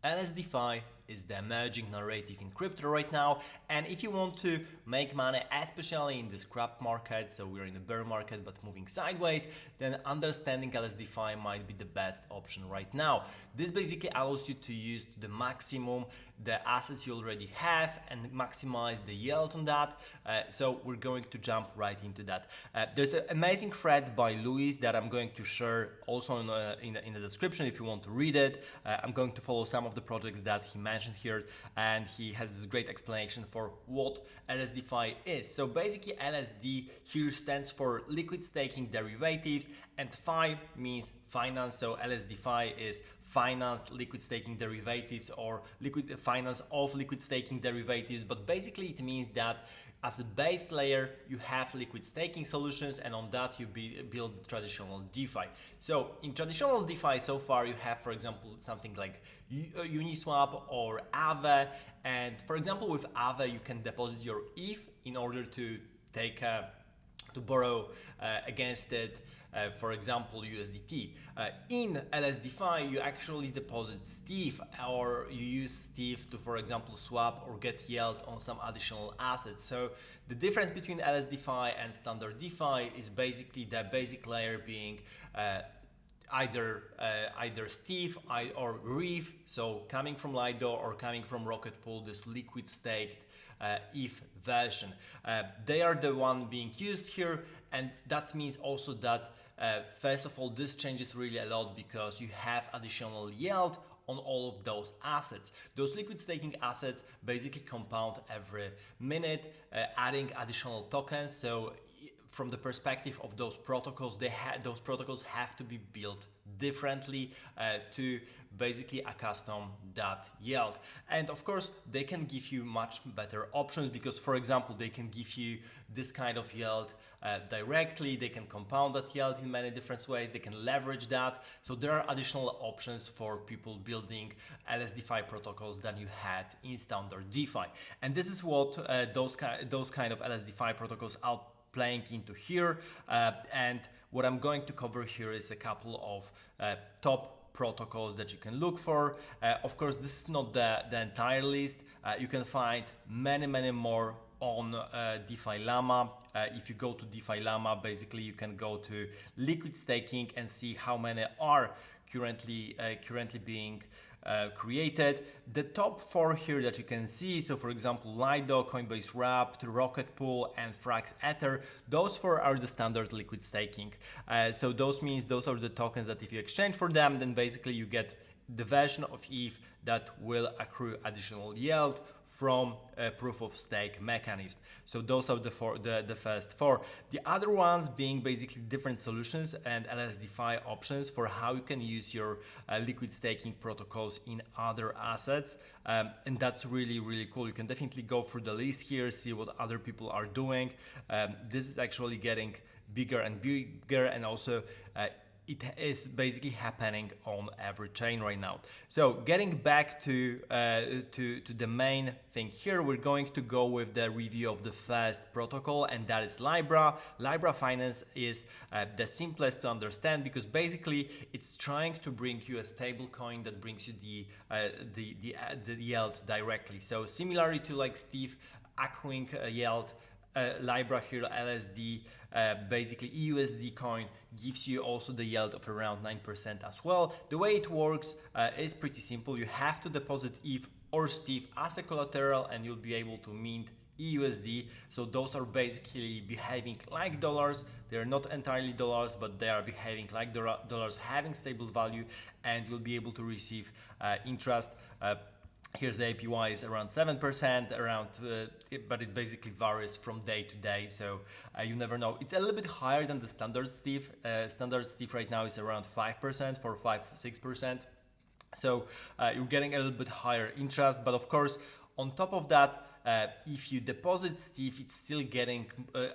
LSDFi is the emerging narrative in crypto right now, and if you want to make money, especially in this crap market, so we're in a bear market but moving sideways, then understanding LSDFi might be the best option right now. This basically allows you to use to the maximum the assets you already have and maximize the yield on that. So we're going to jump right into that. There's an amazing thread by Luis that I'm going to share also in the description if you want to read it. I'm going to follow some of the projects that he mentioned here, and he has this great explanation for what LSDFi is. So basically LSD here stands for liquid staking derivatives, and Fi means finance. So LSDFi is finance liquid staking derivatives, or liquid finance of liquid staking derivatives, but basically it means that as a base layer you have liquid staking solutions, and on that you build traditional DeFi. So in traditional DeFi so far you have, for example, something like Uniswap or Aave, and for example with Aave you can deposit your ETH in order to take to borrow against it, for example USDT. In LSDFi you actually deposit stETH, or you use stETH to, for example, swap or get yield on some additional assets. So the difference between LSDFi and standard DeFi is basically the basic layer being either stETH or rETH, so coming from Lido or coming from Rocket Pool, this liquid staked ETH version. They are the one being used here, and that means also that first of all, this changes really a lot because you have additional yield on all of those assets. Those liquid staking assets basically compound every minute, adding additional tokens. So from the perspective of those protocols, those protocols have to be built differently to basically accustom that yield. And of course they can give you much better options because, for example, they can give you this kind of yield directly, they can compound that yield in many different ways, they can leverage that. So there are additional options for people building LSDFi protocols than you had in standard DeFi. And this is what those kind of LSDFi protocols are playing into here, and what I'm going to cover here is a couple of top protocols that you can look for. Of course, this is not the entire list. You can find many more on DeFi Llama. If you go to DeFi Llama, basically you can go to liquid staking and see how many are currently being created. The top 4 here that you can see, so for example Lido, Coinbase Wrapped, Rocket Pool and Frax Ether, those 4 are the standard liquid staking. So those means those are the tokens that if you exchange for them, then basically you get the version of ETH that will accrue additional yield from a proof of stake mechanism. So those are the first 4. The other ones being basically different solutions and LSDFi options for how you can use your liquid staking protocols in other assets. And that's really cool. You can definitely go through the list here, see what other people are doing. This is actually getting bigger and bigger, and also it is basically happening on every chain right now. So getting back to the main thing here, we're going to go with the review of the first protocol, and that is Lybra. Lybra Finance is the simplest to understand because basically it's trying to bring you a stable coin that brings you the yield directly. So similarly to like stETH accruing yield, Lybra here, LSD, basically EUSD coin, gives you also the yield of around 9% as well. The way it works is pretty simple. You have to deposit ETH or stETH as a collateral and you'll be able to mint EUSD. So those are basically behaving like dollars. They're not entirely dollars, but they are behaving like dollars, having stable value, and you'll be able to receive interest. Here's the APY is around 7%, but it basically varies from day to day, so you never know. It's a little bit higher than the standard stETH. Standard stETH right now is around 5%, 6%. So you're getting a little bit higher interest, but of course, on top of that, if you deposit stETH, it's still getting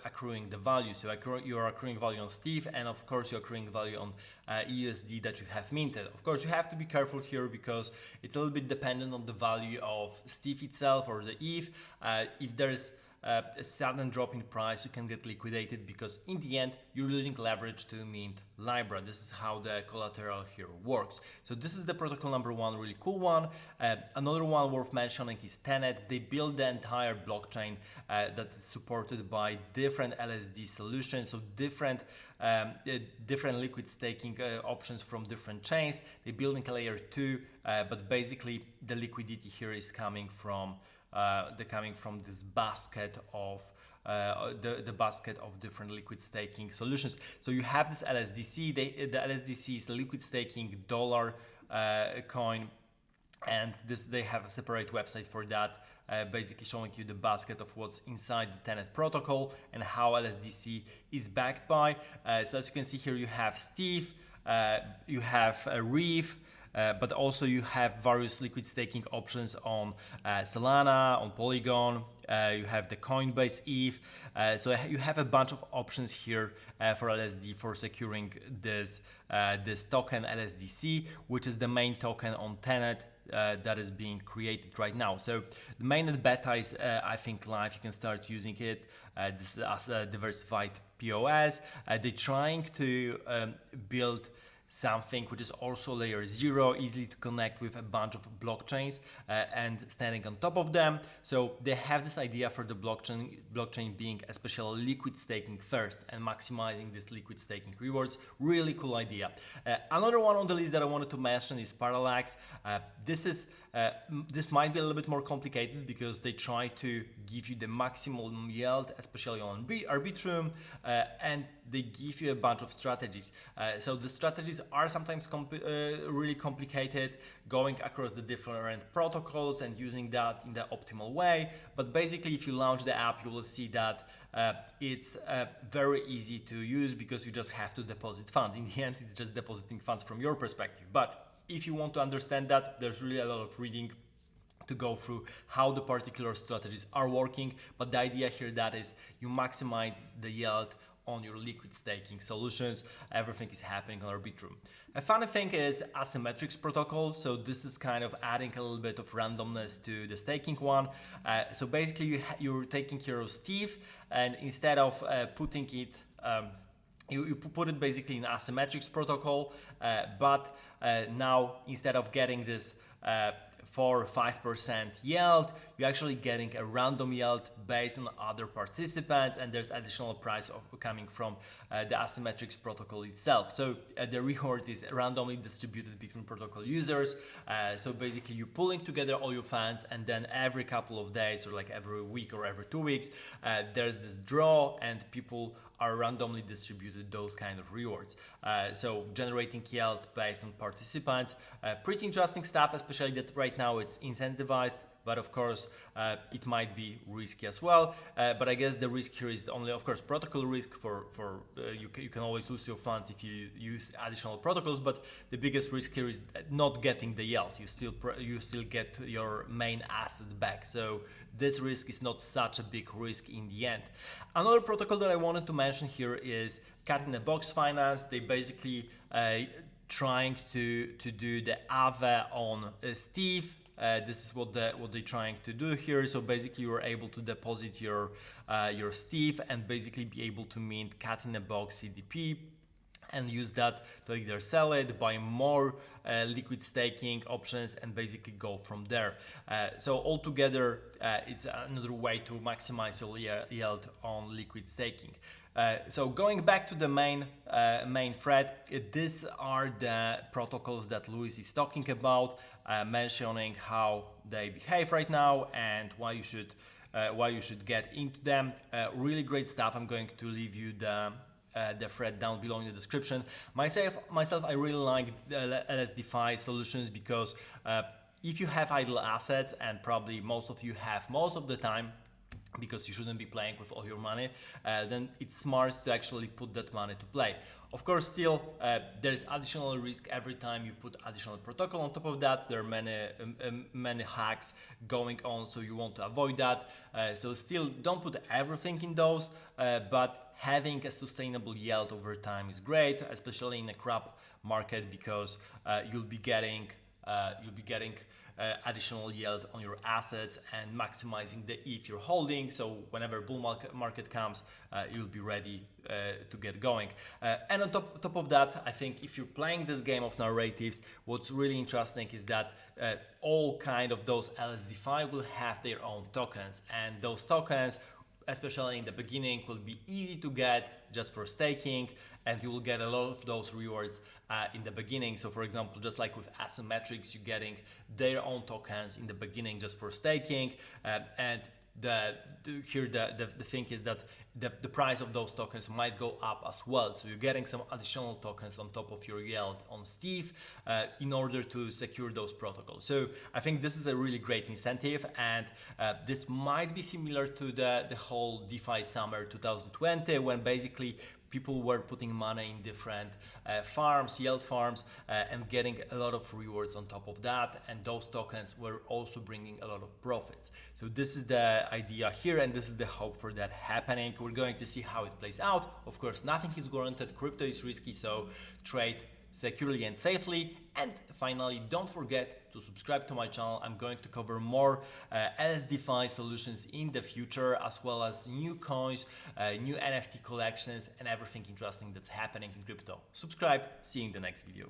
accruing the value. So you are accruing value on stETH, and of course you're accruing value on EUSD that you have minted. Of course, you have to be careful here because it's a little bit dependent on the value of stETH itself or the ETH. If there's a sudden drop in price, you can get liquidated because in the end you're losing leverage to mint Lybra. This is how the collateral here works. So this is the protocol number one, really cool one. Another one worth mentioning is Tenet. They build the entire blockchain that is supported by different LSD solutions, so different liquid staking options from different chains. They're building a layer 2, but basically the liquidity here is coming from this basket of the basket of different liquid staking solutions. So you have this LSDC. The LSDC is the liquid staking dollar coin, and they have a separate website for that, basically showing you the basket of what's inside the Tenet protocol and how LSDC is backed by. So as you can see here, you have stETH, you have rETH, but also you have various liquid staking options on Solana, on Polygon. You have the Coinbase ETH. So you have a bunch of options here for LSD for securing this token LSDC, which is the main token on Tenet that is being created right now. So the mainnet beta is, I think, live. You can start using it. This is as a diversified POS. They're trying to build something which is also layer 0, easily to connect with a bunch of blockchains and standing on top of them. So they have this idea for the blockchain being especially liquid staking first and maximizing this liquid staking rewards. Really cool idea. Another one on the list that I wanted to mention is Parallax. This might be a little bit more complicated because they try to give you the maximum yield, especially on Arbitrum, and they give you a bunch of strategies. So the strategies are sometimes really complicated, going across the different protocols and using that in the optimal way. But basically, if you launch the app, you will see that it's very easy to use because you just have to deposit funds. In the end, it's just depositing funds from your perspective. But if you want to understand that, there's really a lot of reading to go through how the particular strategies are working. But the idea here that is you maximize the yield on your liquid staking solutions. Everything is happening on Arbitrum. A funny thing is Asymetrix protocol. So this is kind of adding a little bit of randomness to the staking one. So basically you're taking care of stETH, and instead of putting it you put it basically in Asymetrix protocol, but now instead of getting this 4 or 5% yield, you're actually getting a random yield based on other participants, and there's additional price coming from the Asymetrix protocol itself. So the reward is randomly distributed between protocol users. So basically you're pulling together all your funds, and then every couple of days, or like every week or every 2 weeks, there's this draw, and people are randomly distributed those kind of rewards. So generating yield based on participants. Pretty interesting stuff, especially that right now it's incentivized, but of course it might be risky as well. But I guess the risk here is only, of course, protocol risk for you can always lose your funds if you use additional protocols, but the biggest risk here is not getting the yield. You still get your main asset back. So this risk is not such a big risk in the end. Another protocol that I wanted to mention here is Cat in the Box Finance. They basically trying to do the AVE on stETH. This is what they're trying to do here. So basically you're able to deposit your stETH and basically be able to mint Cat in the Box CDP and use that to either sell it, buy more liquid staking options, and basically go from there. So altogether, it's another way to maximize your yield on liquid staking. So going back to the main thread, these are the protocols that Luis is talking about, mentioning how they behave right now and why you should get into them. Really great stuff. I'm going to leave you the thread down below in the description. Myself, I really like the LSDFi solutions because if you have idle assets, and probably most of you have most of the time, because you shouldn't be playing with all your money, then it's smart to actually put that money to play. Of course, still, there's additional risk every time you put additional protocol. On top of that, there are many hacks going on, so you want to avoid that. So still, don't put everything in those, but having a sustainable yield over time is great, especially in a crap market, because you'll be getting you'll be getting additional yield on your assets and maximizing the ETH you're holding. So whenever bull market comes, you'll be ready to get going. And on top of that, I think if you're playing this game of narratives, what's really interesting is that all kind of those LSDFi will have their own tokens, and those tokens, especially in the beginning, will be easy to get just for staking, and you will get a lot of those rewards in the beginning. So for example, just like with Asymetrix, you're getting their own tokens in the beginning just for staking, and the thing is that the price of those tokens might go up as well, so you're getting some additional tokens on top of your yield on stETH in order to secure those protocols. So I think this is a really great incentive, and this might be similar to the whole DeFi Summer 2020, when basically people were putting money in different farms, yield farms, and getting a lot of rewards on top of that, and those tokens were also bringing a lot of profits. So this is the idea here, and this is the hope for that happening. We're going to see how it plays out. Of course, nothing is guaranteed, crypto is risky, so trade securely and safely. And finally, don't forget to subscribe to my channel. I'm going to cover more LSDFi solutions in the future, as well as new coins, new NFT collections, and everything interesting that's happening in crypto. Subscribe, see you in the next video.